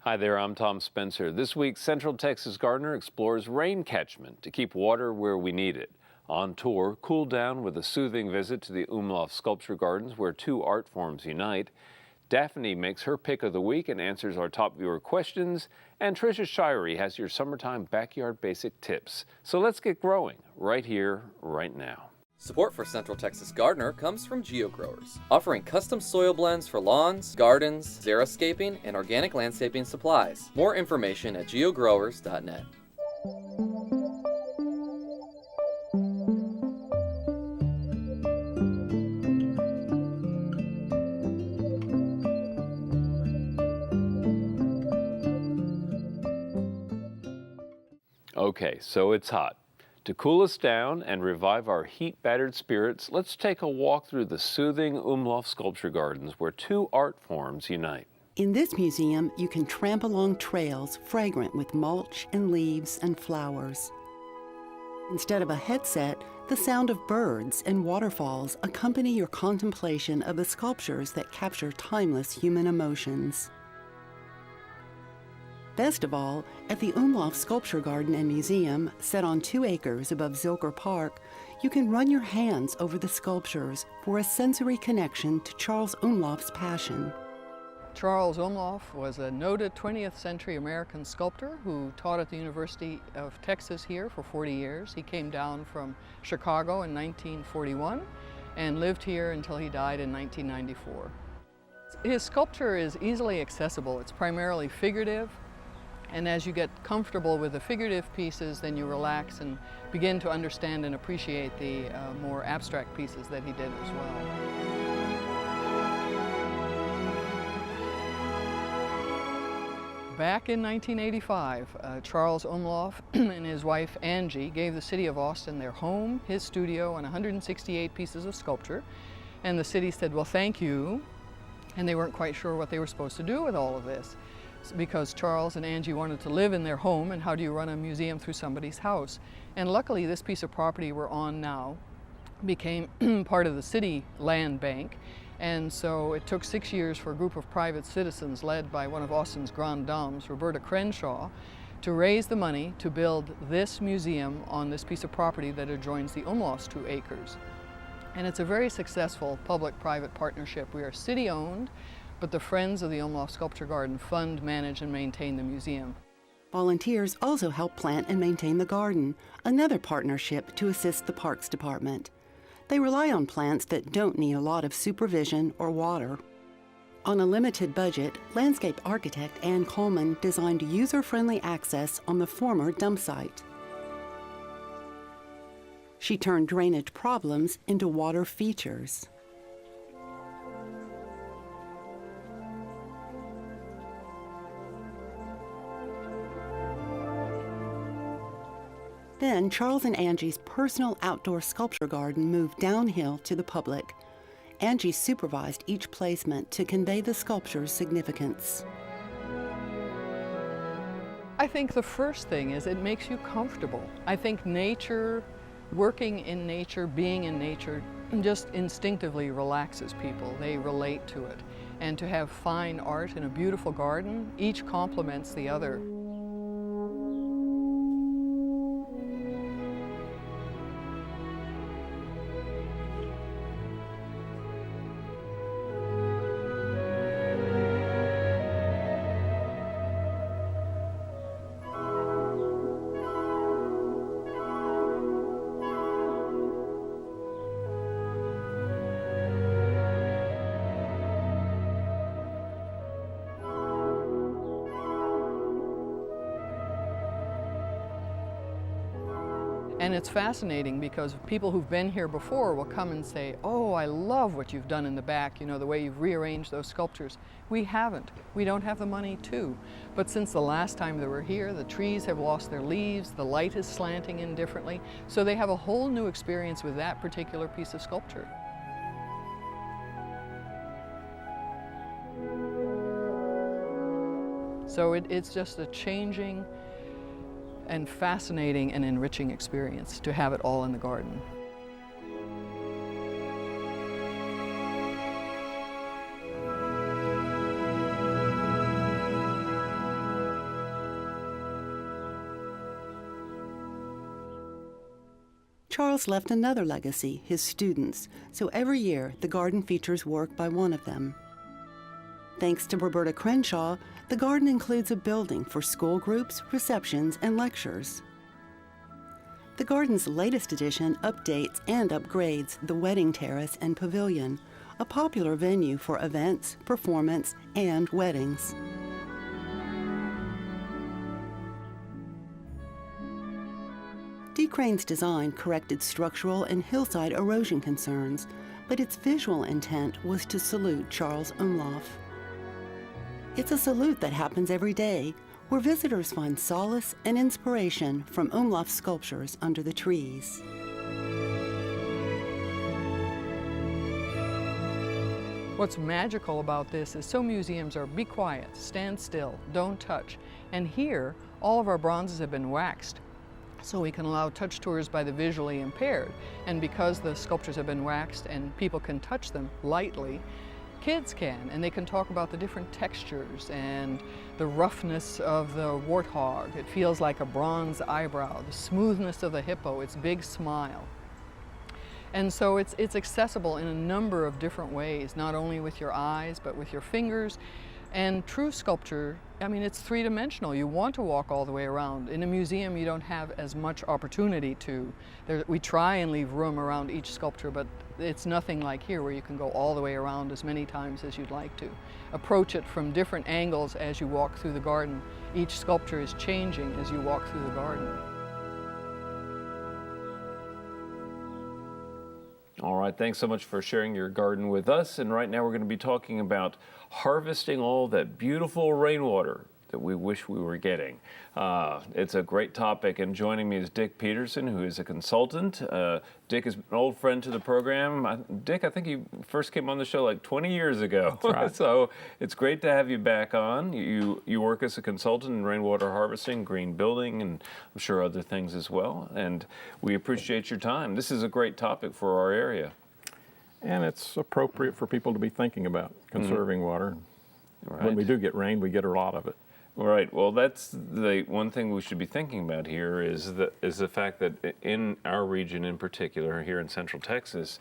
Hi there, I'm Tom Spencer. This week, Central Texas Gardener explores rain catchment to keep water where we need it. On tour, cool down with a soothing visit to the Umlauf Sculpture Gardens where two art forms unite. Daphne makes her pick of the week and answers our top viewer questions. And Trisha Shirey has your summertime backyard basic tips. So let's get growing right here, right now. Support for Central Texas Gardener comes from GeoGrowers, offering custom soil blends for lawns, gardens, xeriscaping, and organic landscaping supplies. More information at geogrowers.net. Okay, so it's hot. To cool us down and revive our heat-battered spirits, let's take a walk through the soothing Umlauf Sculpture Gardens where two art forms unite. In this museum, you can tramp along trails fragrant with mulch and leaves and flowers. Instead of a headset, the sound of birds and waterfalls accompany your contemplation of the sculptures that capture timeless human emotions. Best of all, at the Umlauf Sculpture Garden and Museum, set on 2 acres above Zilker Park, you can run your hands over the sculptures for a sensory connection to Charles Umlauf's passion. Charles Umlauf was a noted 20th century American sculptor who taught at the University of Texas here for 40 years. He came down from Chicago in 1941 and lived here until he died in 1994. His sculpture is easily accessible. It's primarily figurative. And as you get comfortable with the figurative pieces, then you relax and begin to understand and appreciate the more abstract pieces that he did as well. Back in 1985, Charles Umlauf and his wife Angie gave the city of Austin their home, his studio, and 168 pieces of sculpture. And the city said, well, thank you. And they weren't quite sure what they were supposed to do with all of this, because Charles and Angie wanted to live in their home, and how do you run a museum through somebody's house? And luckily, this piece of property we're on now became part of the city land bank. And so it took 6 years for a group of private citizens led by one of Austin's grand dames, Roberta Crenshaw, to raise the money to build this museum on this piece of property that adjoins the Umlauf's 2 acres. And it's a very successful public-private partnership. We are city-owned, but the Friends of the Umlauf Sculpture Garden fund, manage, and maintain the museum. Volunteers also help plant and maintain the garden, another partnership to assist the Parks Department. They rely on plants that don't need a lot of supervision or water. On a limited budget, landscape architect Ann Coleman designed user-friendly access on the former dump site. She turned drainage problems into water features. Then Charles and Angie's personal outdoor sculpture garden moved downhill to the public. Angie supervised each placement to convey the sculpture's significance. I think the first thing is it makes you comfortable. I think nature, working in nature, being in nature, just instinctively relaxes people. They relate to it. And to have fine art in a beautiful garden, each complements the other. And it's fascinating because people who've been here before will come and say, oh, I love what you've done in the back, you know, the way you've rearranged those sculptures. We haven't. We don't have the money to. But since the last time they were here, the trees have lost their leaves, the light is slanting in differently, so they have a whole new experience with that particular piece of sculpture. So it's just a changing and fascinating and enriching experience to have it all in the garden. Charles left another legacy, his students, so every year the garden features work by one of them. Thanks to Roberta Crenshaw, the garden includes a building for school groups, receptions, and lectures. The garden's latest addition updates and upgrades the wedding terrace and pavilion, a popular venue for events, performance, and weddings. D. Crane's design corrected structural and hillside erosion concerns, but its visual intent was to salute Charles Umlauf. It's a salute that happens every day, where visitors find solace and inspiration from Umlauf sculptures under the trees. What's magical about this is some museums are be quiet, stand still, don't touch. And here, all of our bronzes have been waxed, so we can allow touch tours by the visually impaired. And because the sculptures have been waxed and people can touch them lightly, kids can, and they can talk about the different textures and the roughness of the warthog. It feels like a bronze eyebrow, the smoothness of the hippo, its big smile. And so it's accessible in a number of different ways, not only with your eyes, but with your fingers. And true sculpture, I mean, it's three-dimensional. You want to walk all the way around. In a museum, you don't have as much opportunity to. We try and leave room around each sculpture, but it's nothing like here where you can go all the way around as many times as you'd like to. Approach it from different angles as you walk through the garden. Each sculpture is changing as you walk through the garden. All right, thanks so much for sharing your garden with us. And right now we're going to be talking about harvesting all that beautiful rainwater that we wish we were getting. It's a great topic, and joining me is Dick Peterson, who is a consultant. Dick is an old friend to the program. Dick, I think you first came on the show like 20 years ago. That's right. So it's great to have you back on. You work as a consultant in rainwater harvesting, green building, and I'm sure other things as well. And we appreciate your time. This is a great topic for our area. And it's appropriate for people to be thinking about conserving water. Right. When we do get rain, we get a lot of it. Right. Well, that's the one thing we should be thinking about here is the fact that in our region in particular, here in Central Texas,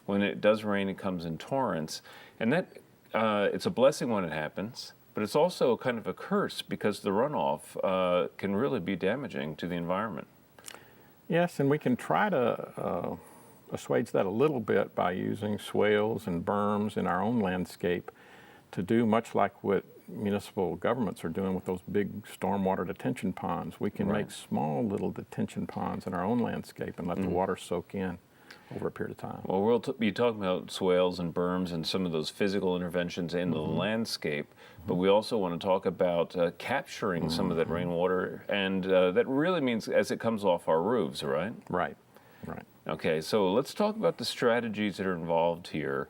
when it does rain, it comes in torrents, and that it's a blessing when it happens, but it's also kind of a curse because the runoff can really be damaging to the environment. Yes, and we can try to assuage that a little bit by using swales and berms in our own landscape to do much like what municipal governments are doing with those big stormwater detention ponds. We can make small little detention ponds in our own landscape and let the water soak in over a period of time. Well, we'll be talking about swales and berms and some of those physical interventions in the landscape, but we also want to talk about capturing some of that rainwater, and that really means as it comes off our roofs, right? Right. Okay, so let's talk about the strategies that are involved here.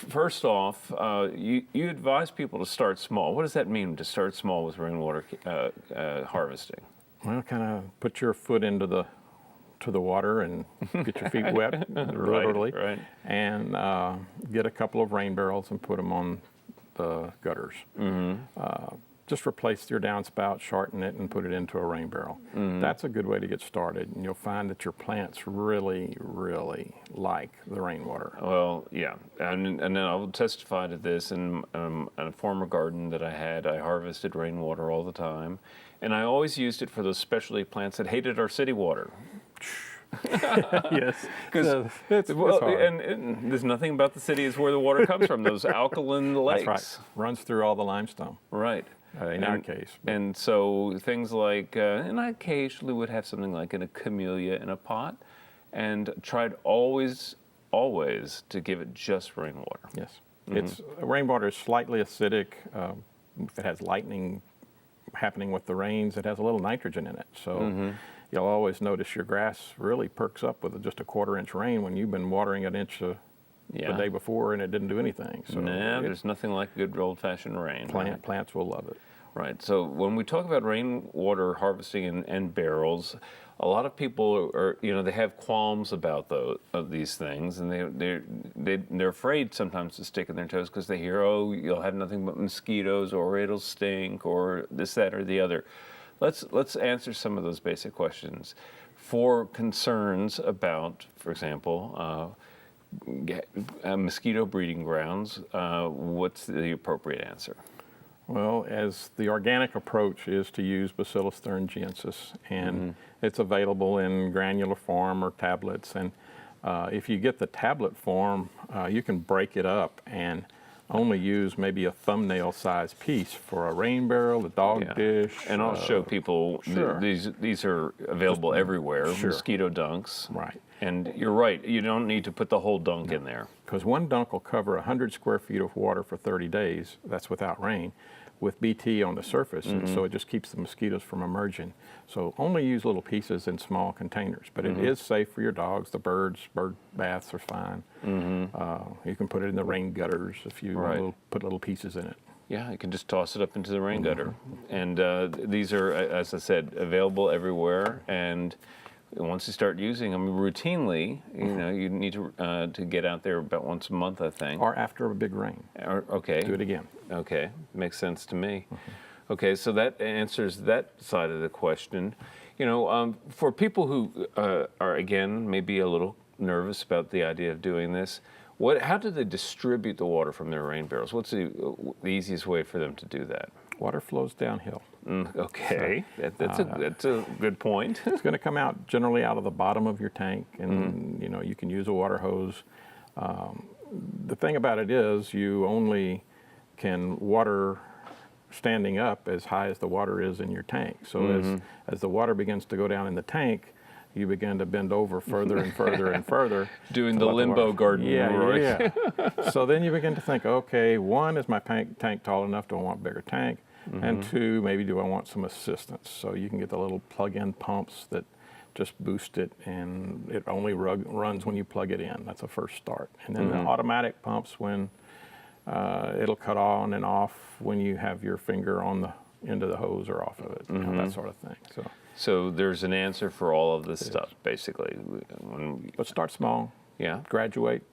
First off, you advise people to start small. What does that mean, to start small with rainwater harvesting? Well, kind of put your foot into the water and get your feet wet, literally, right. And get a couple of rain barrels and put them on the gutters. Just replace your downspout, shorten it, and put it into a rain barrel. That's a good way to get started, and you'll find that your plants really, really like the rainwater. Well, yeah, and then I will testify to this. In a former garden that I had, I harvested rainwater all the time, and I always used it for those specialty plants that hated our city water. Yes, Because it's hard. and there's nothing about the city is where the water comes from, those alkaline lakes. That's right. Runs through all the limestone. Right. In our case. And so things like, and I occasionally would have something like a camellia in a pot, and tried always to give it just rainwater. Yes. It's rainwater is slightly acidic. If it has lightning happening with the rains, it has a little nitrogen in it. So you'll always notice your grass really perks up with just a 1/4 inch rain when you've been watering an inch the day before and it didn't do anything. So there's nothing like good old-fashioned rain. Plants will love it. Right. So when we talk about rainwater harvesting and barrels, a lot of people are, they have qualms about these things, and they're afraid sometimes to stick in their toes because they hear, oh, you'll have nothing but mosquitoes, or it'll stink, or this, that, or the other. let's answer some of those basic questions. For concerns about, for example, mosquito breeding grounds, what's the appropriate answer? Well, as the organic approach is to use Bacillus thuringiensis, and it's available in granular form or tablets. And if you get the tablet form, you can break it up and only use maybe a thumbnail size piece for a rain barrel, a dog dish. And I'll show people, these are available everywhere, mosquito dunks. Right. And you're right, you don't need to put the whole dunk in there. Because one dunk will cover 100 square feet of water for 30 days, that's without rain, with BT on the surface, and so it just keeps the mosquitoes from emerging. So only use little pieces in small containers, but it is safe for your dogs. The bird baths are fine. You can put it in the rain gutters if you want to put little pieces in it. Yeah, you can just toss it up into the rain gutter. And these are, as I said, available everywhere. And once you start using them routinely, you need to get out there about once a month, I think. Or after a big rain. Okay. Do it again. Okay, makes sense to me. Okay, so that answers that side of the question. For people who are, again, maybe a little nervous about the idea of doing this, how do they distribute the water from their rain barrels? What's the easiest way for them to do that? Water flows downhill. Okay, that's a good point. It's going to come out generally out of the bottom of your tank, and you can use a water hose. The thing about it is you only can water standing up as high as the water is in your tank. So as the water begins to go down in the tank, you begin to bend over further and further and further. Doing the limbo garden. Yeah. So then you begin to think, okay, one, is my tank tall enough? Do I want a bigger tank? And two, maybe do I want some assistance? So you can get the little plug-in pumps that just boost it, and it only runs when you plug it in. That's a first start. And then the automatic pumps, when it'll cut on and off when you have your finger on the end of the hose or off of it, that sort of thing. So there's an answer for all of this stuff, basically. But start small. Yeah. Graduate.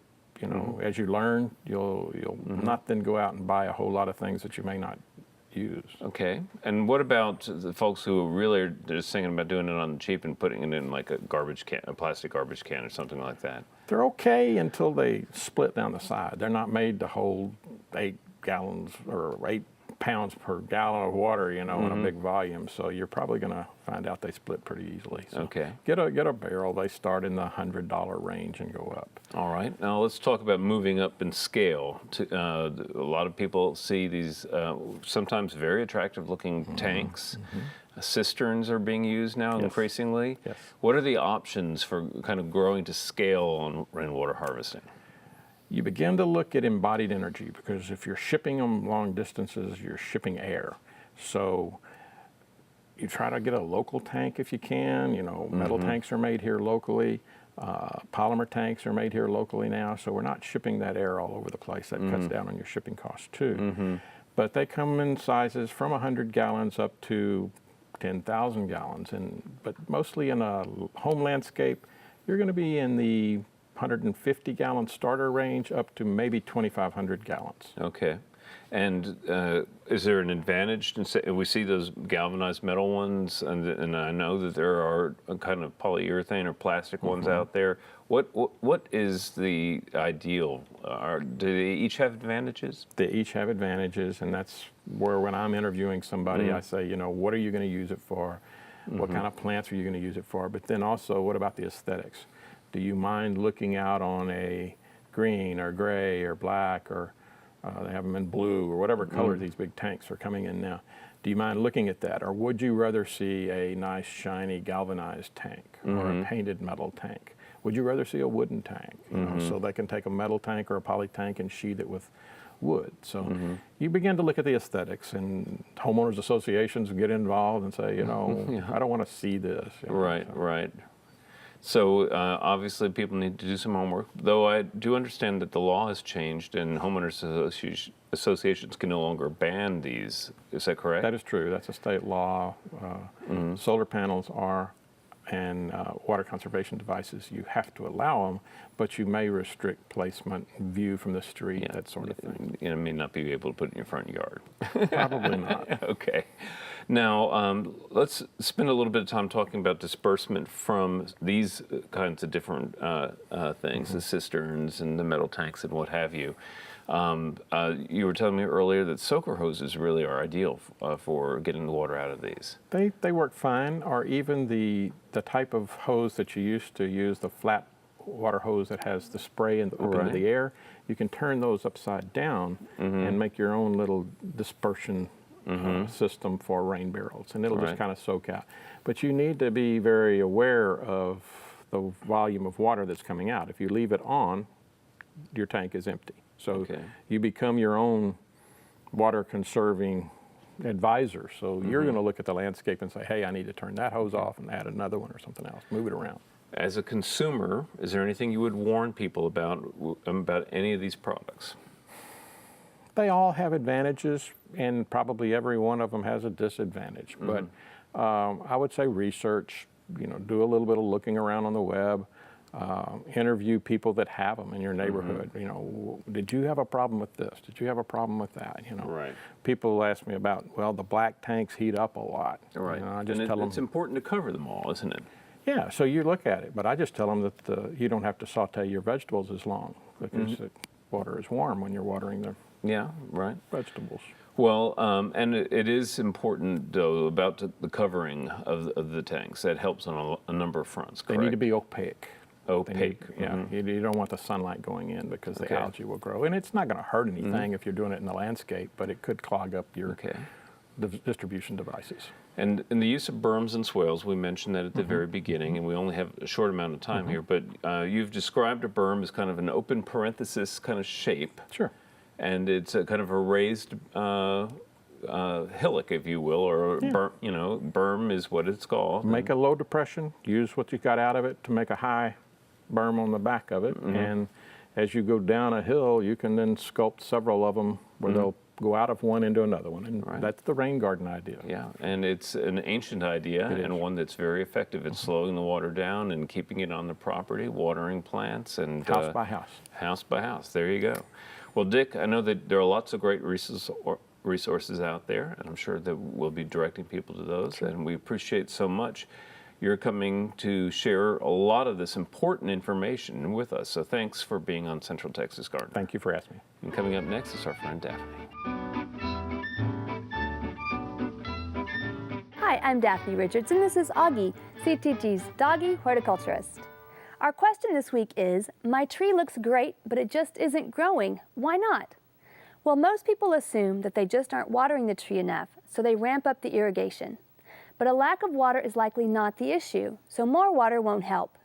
As you learn, you'll not then go out and buy a whole lot of things that you may not use. Okay. And what about the folks who really are just thinking about doing it on the cheap and putting it in like a garbage can, a plastic garbage can or something like that? They're okay until they split down the side. They're not made to hold 8 gallons or 8 pounds per gallon of water, in a big volume. So you're probably going to find out they split pretty easily. So get a barrel. They start in the $100 range and go up. All right. Now let's talk about moving up in scale. A lot of people see these sometimes very attractive looking tanks. Cisterns are being used now increasingly. Yes. What are the options for kind of growing to scale on rainwater harvesting? You begin to look at embodied energy, because if you're shipping them long distances, you're shipping air. So you try to get a local tank if you can. Metal tanks are made here locally. Polymer tanks are made here locally now. So we're not shipping that air all over the place. That cuts down on your shipping costs too. But they come in sizes from 100 gallons up to 10,000 gallons. But mostly in a home landscape, you're going to be in the 150 gallon starter range up to maybe 2,500 gallons. Okay. And is there an advantage? We see those galvanized metal ones, and I know that there are kind of polyurethane or plastic ones out there. What is the ideal? Do they each have advantages? They each have advantages, and that's where when I'm interviewing somebody, I say, what are you going to use it for? What kind of plants are you going to use it for? But then also, what about the aesthetics? Do you mind looking out on a green or gray or black, or they have them in blue or whatever color these big tanks are coming in now? Do you mind looking at that? Or would you rather see a nice, shiny, galvanized tank or a painted metal tank? Would you rather see a wooden tank? So they can take a metal tank or a poly tank and sheathe it with wood. So you begin to look at the aesthetics, and homeowners associations get involved and say, I don't want to see this. Right. So obviously people need to do some homework, though I do understand that the law has changed and homeowners associations can no longer ban these. Is that correct? That is true. That's a state law. Solar panels are, and water conservation devices, you have to allow them, but you may restrict placement, view from the street, that sort of thing. You may not be able to put it in your front yard. Probably not. Okay. Now, let's spend a little bit of time talking about disbursement from these kinds of different things, the cisterns and the metal tanks and what have you. You were telling me earlier that soaker hoses really are ideal for getting the water out of these. They work fine, or even the type of hose that you used to use, the flat water hose that has the spray up into the air. You can turn those upside down and make your own little dispersion system for rain barrels, and it'll just kind of soak out. But you need to be very aware of the volume of water that's coming out. If you leave it on, your tank is empty. So you become your own water conserving advisor. So you're going to look at the landscape and say, hey, I need to turn that hose off and add another one or something else, move it around. As a consumer, is there anything you would warn people about any of these products? They all have advantages, and probably every one of them has a disadvantage. But I would say research, do a little bit of looking around on the web, interview people that have them in your neighborhood. Did you have a problem with this? Did you have a problem with that? People ask me about, well, the black tanks heat up a lot. Right. I just tell them it's important to cover them all, isn't it? Yeah, so you look at it, but I just tell them that you don't have to saute your vegetables as long because the water is warm when you're watering the vegetables. Well, and it is important, though, about the covering of the tanks. That helps on a number of fronts, correct? They need to be opaque. Opaque. You don't want the sunlight going in because the algae will grow. And it's not going to hurt anything if you're doing it in the landscape, but it could clog up your distribution devices. And in the use of berms and swales, we mentioned that at the very beginning, and we only have a short amount of time here, but you've described a berm as kind of an open parenthesis kind of shape. Sure. And it's a kind of a raised hillock, if you will, or berm is what it's called. Make a low depression, use what you got out of it to make a high berm on the back of it, and as you go down a hill, you can then sculpt several of them where they'll go out of one into another one, and that's the rain garden idea. Yeah, and it's an ancient idea and one that's very effective at slowing the water down and keeping it on the property, watering plants, and house by house. House by house, there you go. Well, Dick, I know that there are lots of great resources out there, and I'm sure that we'll be directing people to those, and we appreciate so much you're coming to share a lot of this important information with us. So thanks for being on Central Texas Garden. Thank you for asking me. And coming up next is our friend Daphne. Hi, I'm Daphne Richards, and this is Augie, CTG's Doggy Horticulturist. Our question this week is, my tree looks great, but it just isn't growing. Why not? Well, most people assume that they just aren't watering the tree enough, so they ramp up the irrigation. But a lack of water is likely not the issue, so more water won't help.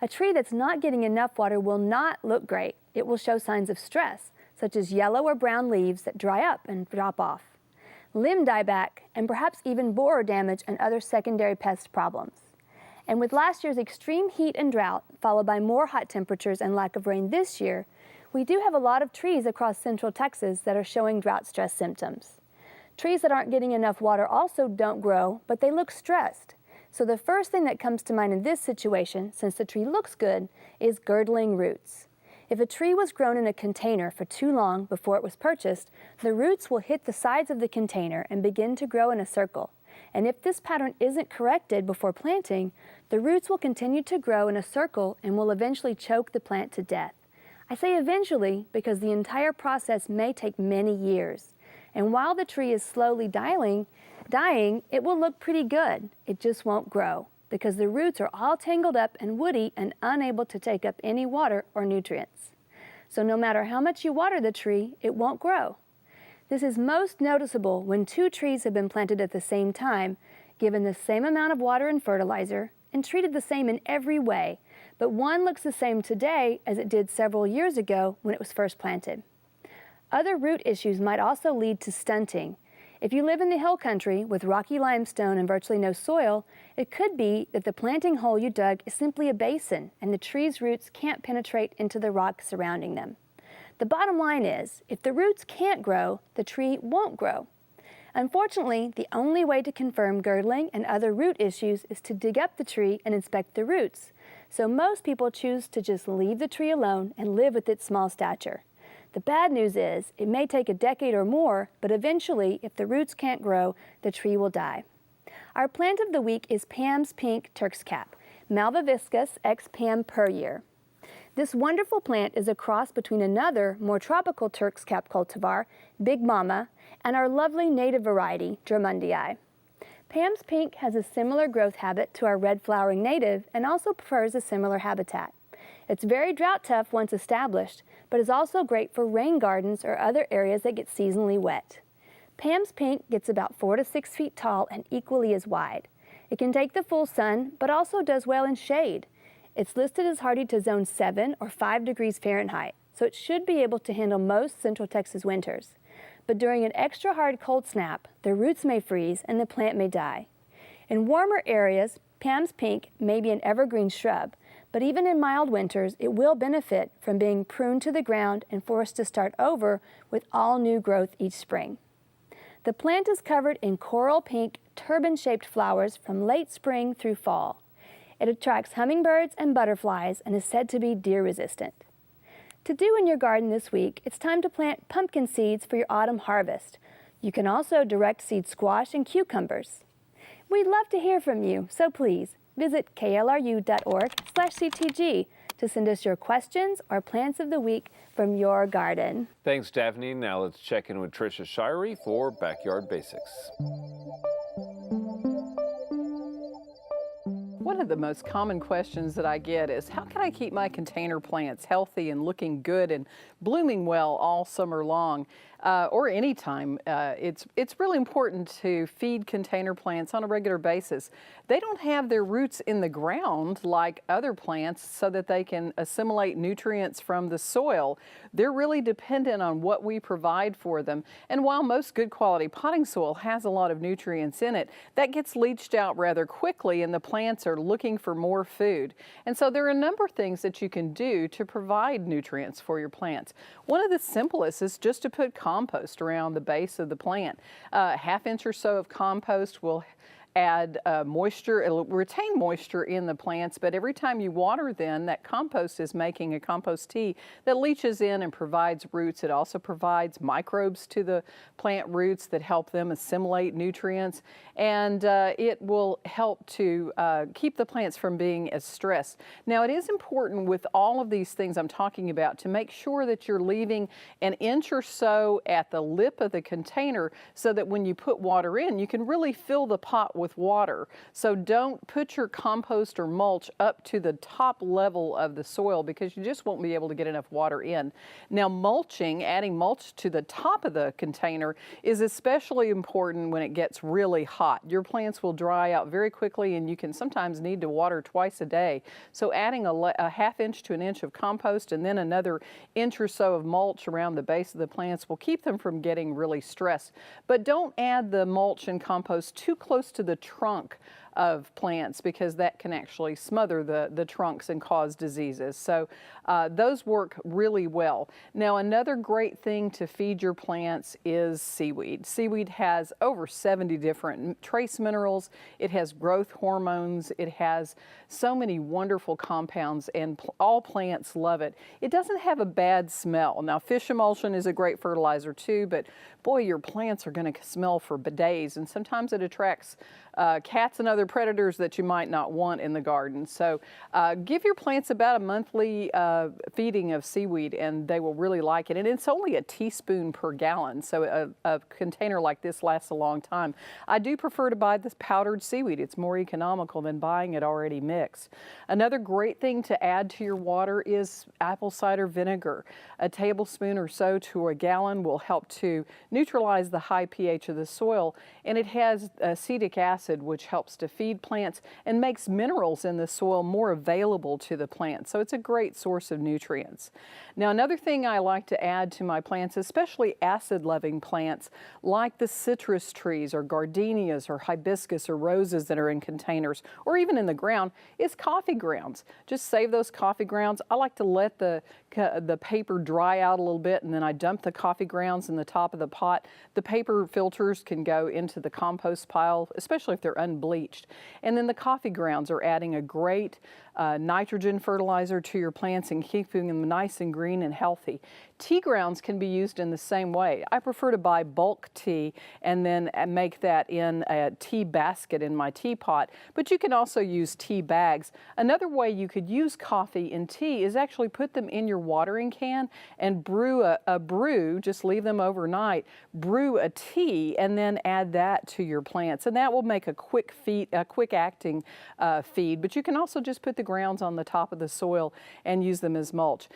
A tree that's not getting enough water will not look great. It will show signs of stress, such as yellow or brown leaves that dry up and drop off, limb dieback, and perhaps even borer damage and other secondary pest problems. And with last year's extreme heat and drought, followed by more hot temperatures and lack of rain this year, we do have a lot of trees across central Texas that are showing drought stress symptoms. Trees that aren't getting enough water also don't grow, but they look stressed. So the first thing that comes to mind in this situation, since the tree looks good, is girdling roots. If a tree was grown in a container for too long before it was purchased, the roots will hit the sides of the container and begin to grow in a circle. And if this pattern isn't corrected before planting, the roots will continue to grow in a circle and will eventually choke the plant to death. I say eventually because the entire process may take many years. And while the tree is slowly dying, it will look pretty good. It just won't grow because the roots are all tangled up and woody and unable to take up any water or nutrients. So no matter how much you water the tree, it won't grow. This is most noticeable when two trees have been planted at the same time, given the same amount of water and fertilizer, and treated the same in every way, but one looks the same today as it did several years ago when it was first planted. Other root issues might also lead to stunting. If you live in the hill country with rocky limestone and virtually no soil, it could be that the planting hole you dug is simply a basin and the tree's roots can't penetrate into the rock surrounding them. The bottom line is, if the roots can't grow, the tree won't grow. Unfortunately, the only way to confirm girdling and other root issues is to dig up the tree and inspect the roots. So most people choose to just leave the tree alone and live with its small stature. The bad news is it may take a decade or more, but eventually, if the roots can't grow, the tree will die. Our plant of the week is Pam's Pink Turk's Cap, Malvaviscus ex Pam puryear. This wonderful plant is a cross between another, more tropical Turk's Cap cultivar, Big Mama, and our lovely native variety, Drummondii. Pam's Pink has a similar growth habit to our red flowering native and also prefers a similar habitat. It's very drought tough once established, but is also great for rain gardens or other areas that get seasonally wet. Pam's Pink gets about 4 to 6 feet tall and equally as wide. It can take the full sun, but also does well in shade. It's listed as hardy to zone 7 or 5 degrees Fahrenheit, so it should be able to handle most Central Texas winters. But during an extra hard cold snap, the roots may freeze and the plant may die. In warmer areas, Pam's Pink may be an evergreen shrub, but even in mild winters, it will benefit from being pruned to the ground and forced to start over with all new growth each spring. The plant is covered in coral pink, turban-shaped flowers from late spring through fall. It attracts hummingbirds and butterflies and is said to be deer resistant. To do in your garden this week, it's time to plant pumpkin seeds for your autumn harvest. You can also direct seed squash and cucumbers. We'd love to hear from you, so please visit klru.org/ctg to send us your questions or plants of the week from your garden. Thanks, Daphne. Now let's check in with Trisha Shirey for Backyard Basics. One of the most common questions that I get is, how can I keep my container plants healthy and looking good and blooming well all summer long? Or anytime. It's really important to feed container plants on a regular basis. They don't have their roots in the ground like other plants so that they can assimilate nutrients from the soil. They're really dependent on what we provide for them. And while most good quality potting soil has a lot of nutrients in it, that gets leached out rather quickly and the plants are looking for more food. And so there are a number of things that you can do to provide nutrients for your plants. One of the simplest is just to put compost around the base of the plant. A half-inch or so of compost will add moisture. It'll retain moisture in the plants, but every time you water then, that compost is making a compost tea that leaches in and provides roots. It also provides microbes to the plant roots that help them assimilate nutrients, and it will help to keep the plants from being as stressed. Now, it is important with all of these things I'm talking about to make sure that you're leaving an inch or so at the lip of the container so that when you put water in, you can really fill the pot with water. So don't put your compost or mulch up to the top level of the soil because you just won't be able to get enough water in. Now, mulching, adding mulch to the top of the container is especially important when it gets really hot. Your plants will dry out very quickly and you can sometimes need to water twice a day. So adding a half-inch to an inch of compost and then another inch or so of mulch around the base of the plants will keep them from getting really stressed. But don't add the mulch and compost too close to the trunk of plants because that can actually smother the trunks and cause diseases. So those work really well. Now, another great thing to feed your plants is seaweed. Seaweed has over 70 different trace minerals. It has growth hormones. It has so many wonderful compounds, and all plants love it. It doesn't have a bad smell. Now, fish emulsion is a great fertilizer too, but boy, your plants are going to smell for days, and sometimes it attracts cats and other predators that you might not want in the garden. So give your plants about a monthly feeding of seaweed and they will really like it. And it's only a teaspoon per gallon, so a container like this lasts a long time. I do prefer to buy this powdered seaweed. It's more economical than buying it already mixed. Another great thing to add to your water is apple cider vinegar. A tablespoon or so to a gallon will help to neutralize the high pH of the soil, and it has acetic acid, which helps to feed plants and makes minerals in the soil more available to the plant. So it's a great source of nutrients. Now, another thing I like to add to my plants, especially acid-loving plants like the citrus trees or gardenias or hibiscus or roses that are in containers or even in the ground, is coffee grounds. Just save those coffee grounds. I like to let the paper dry out a little bit and then I dump the coffee grounds in the top of the pot. The paper filters can go into the compost pile, especially if they're unbleached. mulched. And then the coffee grounds are adding a great nitrogen fertilizer to your plants and keeping them nice and green and healthy. Tea grounds can be used in the same way. I prefer to buy bulk tea and then make that in a tea basket in my teapot, but you can also use tea bags. Another way you could use coffee in tea is actually put them in your watering can and brew a brew, just leave them overnight, brew a tea and then add that to your plants, and that will make a quick acting feed. But you can also just put the grounds on the top of the soil and use them as mulch.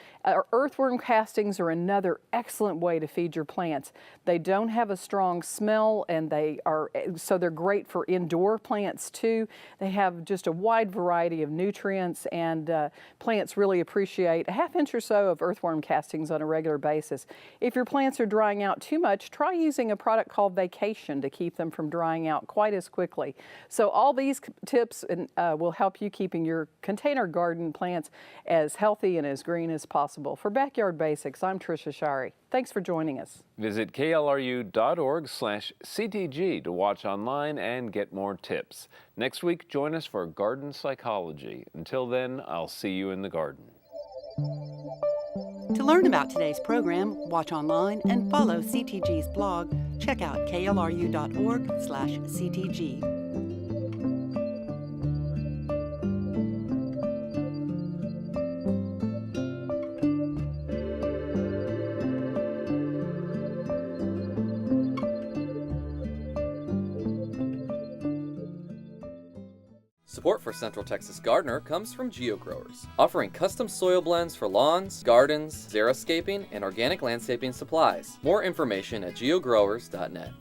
Earthworm castings are another excellent way to feed your plants. They don't have a strong smell, and they're great for indoor plants too. They have just a wide variety of nutrients, and plants really appreciate a ½ inch or so of earthworm castings on a regular basis. If your plants are drying out too much, try using a product called Vacation to keep them from drying out quite as quickly. So all these tips will help you keeping your container garden plants as healthy and as green as possible. For Backyard Basics, I'm Trisha Shari. Thanks for joining us. Visit klru.org/CTG to watch online and get more tips. Next week, join us for Garden Psychology. Until then, I'll see you in the garden. To learn about today's program, watch online, and follow CTG's blog, check out klru.org/CTG. Support for Central Texas Gardener comes from GeoGrowers, offering custom soil blends for lawns, gardens, xeriscaping, and organic landscaping supplies. More information at geogrowers.net.